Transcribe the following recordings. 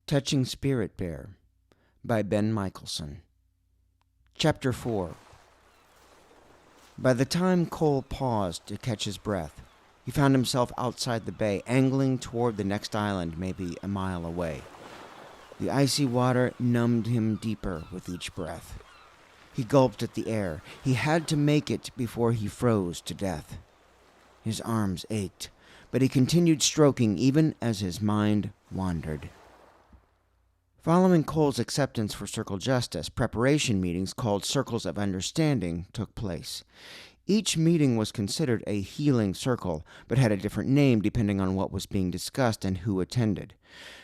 Touching Spirit Bear by Ben Mikaelsen. Chapter 4. By the time Cole paused to catch his breath, he found himself outside the bay, angling toward the next island maybe a mile away. The icy water numbed him deeper with each breath. He gulped at the air. He had to make it before he froze to death. His arms ached, but he continued stroking even as his mind wandered. Following Cole's acceptance for Circle Justice, preparation meetings called Circles of Understanding took place. Each meeting was considered a healing circle, but had a different name depending on what was being discussed and who attended.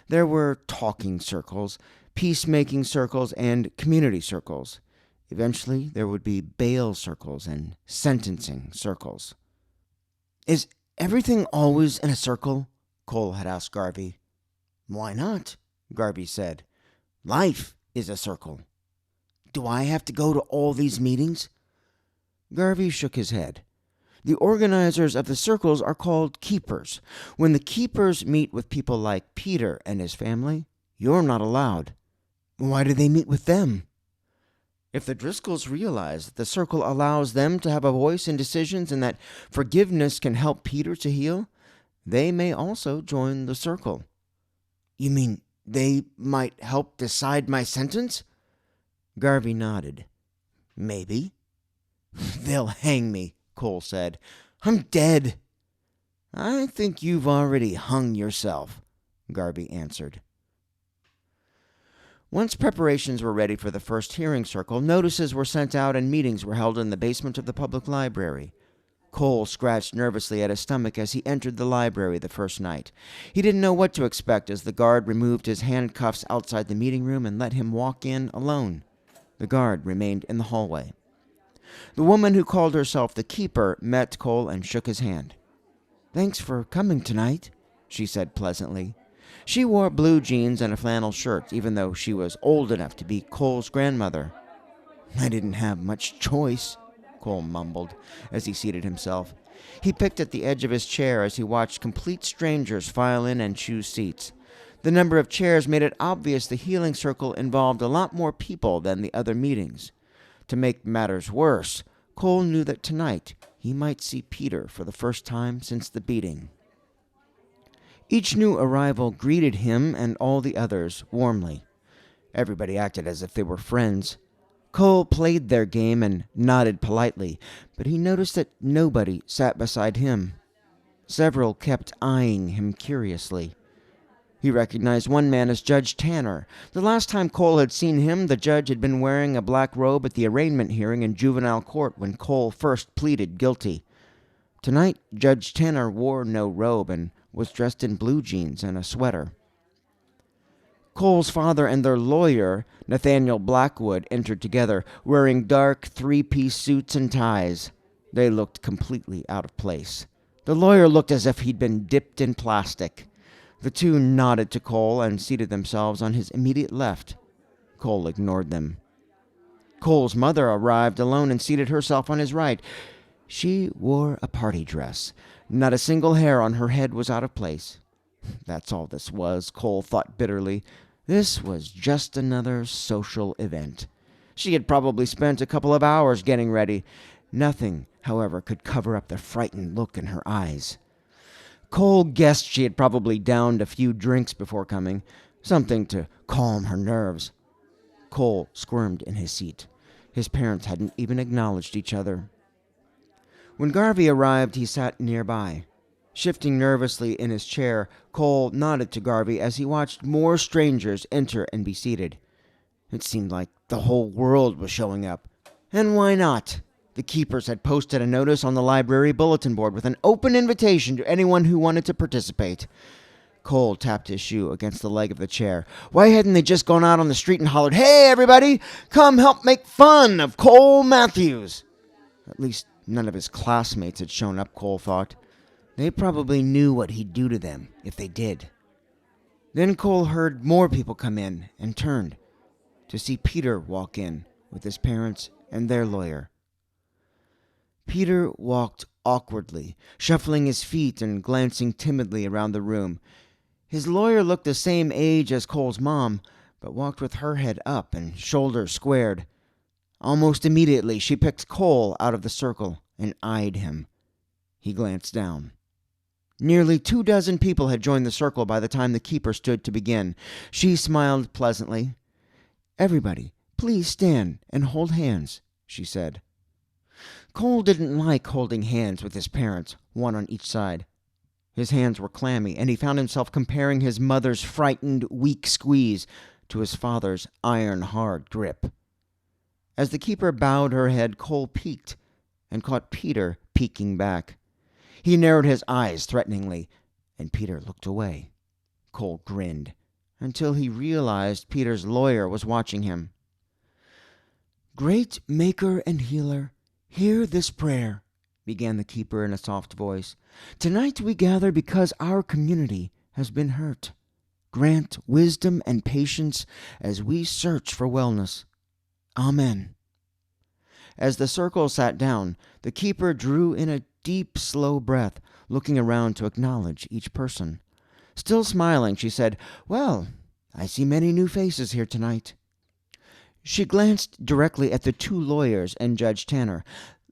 There were talking circles, peacemaking circles, and community circles. Eventually, there would be bail circles and sentencing circles. "Is everything always in a circle?" Cole had asked Garvey. "Why not?" Garvey said. "Life is a circle." "Do I have to go to all these meetings?" Garvey shook his head. "The organizers of the circles are called keepers. When the keepers meet with people like Peter and his family, you're not allowed." "Why do they meet with them?" "If the Driscolls realize that the circle allows them to have a voice in decisions and that forgiveness can help Peter to heal, they may also join the circle." "You mean they might help decide my sentence?" Garvey nodded. "Maybe." "They'll hang me," Cole said. "I'm dead." "I think you've already hung yourself," Garvey answered. Once preparations were ready for the first hearing circle, notices were sent out and meetings were held in the basement of the public library. Cole scratched nervously at his stomach as he entered the library the first night. He didn't know what to expect as the guard removed his handcuffs outside the meeting room and let him walk in alone. The guard remained in the hallway. The woman who called herself the keeper met Cole and shook his hand. "Thanks for coming tonight," she said pleasantly. She wore blue jeans and a flannel shirt, even though she was old enough to be Cole's grandmother. "I didn't have much choice," Cole mumbled as he seated himself. He picked at the edge of his chair as he watched complete strangers file in and choose seats. The number of chairs made it obvious the healing circle involved a lot more people than the other meetings. To make matters worse, Cole knew that tonight he might see Peter for the first time since the beating. Each new arrival greeted him and all the others warmly. Everybody acted as if they were friends. Cole played their game and nodded politely, but he noticed that nobody sat beside him. Several kept eyeing him curiously. He recognized one man as Judge Tanner. The last time Cole had seen him, the judge had been wearing a black robe at the arraignment hearing in juvenile court when Cole first pleaded guilty. Tonight, Judge Tanner wore no robe and was dressed in blue jeans and a sweater. Cole's father and their lawyer, Nathaniel Blackwood, entered together, wearing dark three-piece suits and ties. They looked completely out of place. The lawyer looked as if he'd been dipped in plastic. The two nodded to Cole and seated themselves on his immediate left. Cole ignored them. Cole's mother arrived alone and seated herself on his right. She wore a party dress. Not a single hair on her head was out of place. That's all this was, Cole thought bitterly. This was just another social event. She had probably spent a couple of hours getting ready. Nothing, however, could cover up the frightened look in her eyes. Cole guessed she had probably downed a few drinks before coming, something to calm her nerves. Cole squirmed in his seat. His parents hadn't even acknowledged each other. When Garvey arrived, he sat nearby. Shifting nervously in his chair, Cole nodded to Garvey as he watched more strangers enter and be seated. It seemed like the whole world was showing up. And why not? The keepers had posted a notice on the library bulletin board with an open invitation to anyone who wanted to participate. Cole tapped his shoe against the leg of the chair. Why hadn't they just gone out on the street and hollered, "Hey, everybody, come help make fun of Cole Matthews"? At least none of his classmates had shown up, Cole thought. They probably knew what he'd do to them if they did. Then Cole heard more people come in and turned to see Peter walk in with his parents and their lawyer. Peter walked awkwardly, shuffling his feet and glancing timidly around the room. His lawyer looked the same age as Cole's mom, but walked with her head up and shoulders squared. Almost immediately, she picked Cole out of the circle and eyed him. He glanced down. Nearly 24 people had joined the circle by the time the keeper stood to begin. She smiled pleasantly. "Everybody, please stand and hold hands," she said. Cole didn't like holding hands with his parents, one on each side. His hands were clammy, and he found himself comparing his mother's frightened, weak squeeze to his father's iron-hard grip. As the keeper bowed her head, Cole peeked and caught Peter peeking back. He narrowed his eyes threateningly, and Peter looked away. Cole grinned until he realized Peter's lawyer was watching him. "Great Maker and Healer, hear this prayer," began the keeper in a soft voice. "Tonight we gather because our community has been hurt. Grant wisdom and patience as we search for wellness. Amen." As the circle sat down, the keeper drew in a deep, slow breath, looking around to acknowledge each person. Still smiling, she said, "Well, I see many new faces here tonight." She glanced directly at the 2 lawyers and Judge Tanner.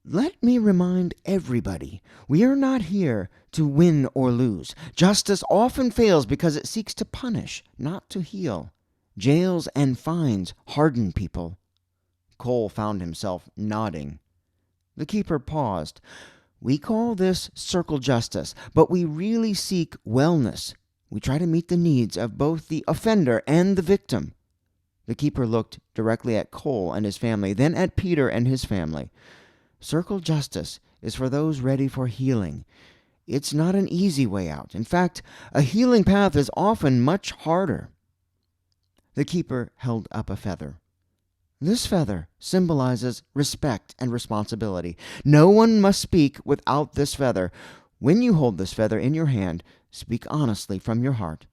"Let me remind everybody, we are not here to win or lose. Justice often fails because it seeks to punish, not to heal. Jails and fines harden people." Cole found himself nodding. The keeper paused. "We call this circle justice, but we really seek wellness. We try to meet the needs of both the offender and the victim." The keeper looked directly at Cole and his family, then at Peter and his family. "Circle justice is for those ready for healing. It's not an easy way out. In fact, a healing path is often much harder." The keeper held up a feather. "This feather symbolizes respect and responsibility. No one must speak without this feather. When you hold this feather in your hand, speak honestly from your heart."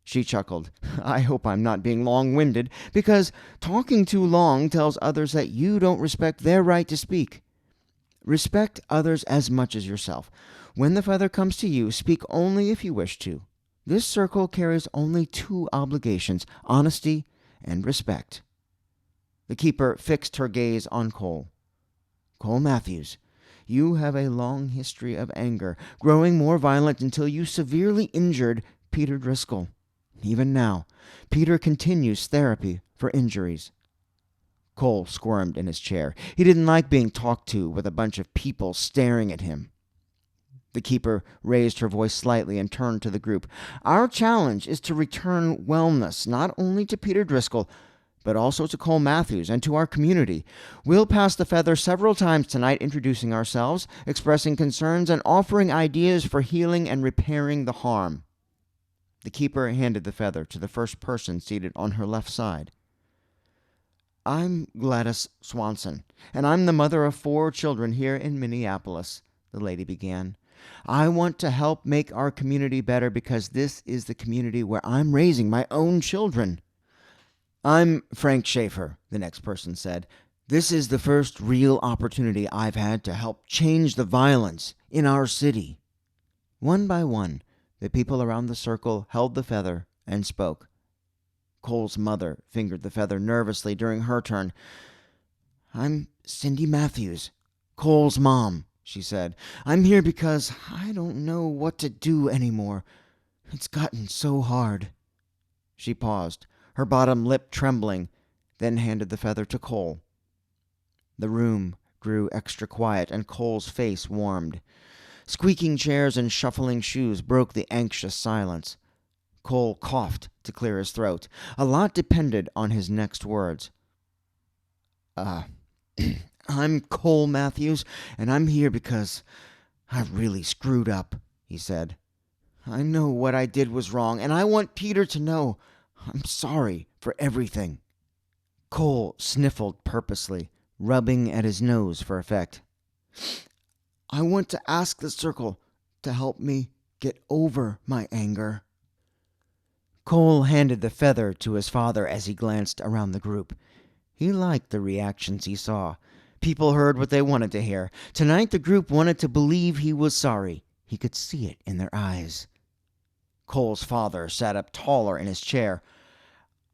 She chuckled. "I hope I'm not being long-winded, because talking too long tells others that you don't respect their right to speak. Respect others as much as yourself. When the feather comes to you, speak only if you wish to. This circle carries only 2 obligations, honesty and respect." The keeper fixed her gaze on Cole. "Cole Matthews, you have a long history of anger, growing more violent until you severely injured Peter Driscoll. Even now, Peter continues therapy for injuries." Cole squirmed in his chair. He didn't like being talked to with a bunch of people staring at him. The keeper raised her voice slightly and turned to the group. "Our challenge is to return wellness not only to Peter Driscoll, but also to Cole Matthews and to our community. We'll pass the feather several times tonight, introducing ourselves, expressing concerns, and offering ideas for healing and repairing the harm." The keeper handed the feather to the first person seated on her left side. "I'm Gladys Swanson, and I'm the mother of 4 children here in Minneapolis," the lady began. "I want to help make our community better because this is the community where I'm raising my own children." "I'm Frank Schaefer," the next person said. "This is the first real opportunity I've had to help change the violence in our city." One by one, the people around the circle held the feather and spoke. Cole's mother fingered the feather nervously during her turn. "I'm Cindy Matthews, Cole's mom," she said. "I'm here because I don't know what to do anymore. It's gotten so hard." She paused, her bottom lip trembling, then handed the feather to Cole. The room grew extra quiet, and Cole's face warmed. Squeaking chairs and shuffling shoes broke the anxious silence. Cole coughed to clear his throat. A lot depended on his next words. "I'm Cole Matthews, and I'm here because I've really screwed up," he said. "I know what I did was wrong, and I want Peter to know I'm sorry for everything." Cole sniffled purposely, rubbing at his nose for effect. "I want to ask the circle to help me get over my anger." Cole handed the feather to his father as he glanced around the group. He liked the reactions he saw. People heard what they wanted to hear. Tonight the group wanted to believe he was sorry. He could see it in their eyes. Cole's father sat up taller in his chair.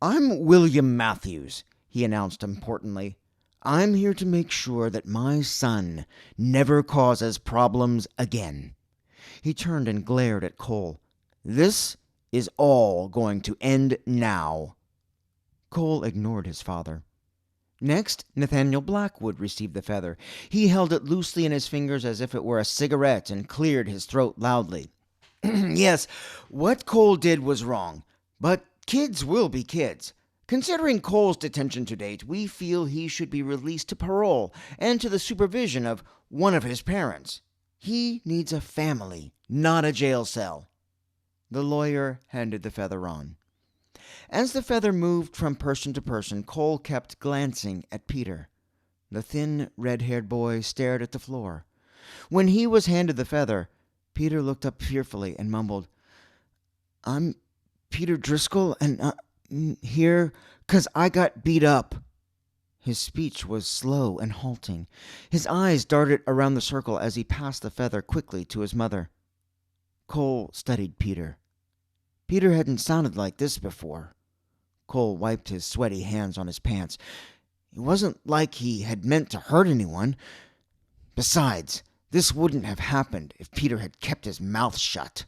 "I'm William Matthews," he announced importantly. "I'm here to make sure that my son never causes problems again." He turned and glared at Cole. "This is all going to end now." Cole ignored his father. Next, Nathaniel Blackwood received the feather. He held it loosely in his fingers as if it were a cigarette and cleared his throat loudly. "Yes, what Cole did was wrong, but kids will be kids. Considering Cole's detention to date, we feel he should be released to parole and to the supervision of one of his parents. He needs a family, not a jail cell." The lawyer handed the feather on. As the feather moved from person to person, Cole kept glancing at Peter. The thin, red-haired boy stared at the floor. When he was handed the feather, Peter looked up fearfully and mumbled, "I'm Peter Driscoll, and I'm here 'cause I got beat up." His speech was slow and halting. His eyes darted around the circle as he passed the feather quickly to his mother. Cole studied Peter. Peter hadn't sounded like this before. Cole wiped his sweaty hands on his pants. It wasn't like he had meant to hurt anyone. Besides, this wouldn't have happened if Peter had kept his mouth shut.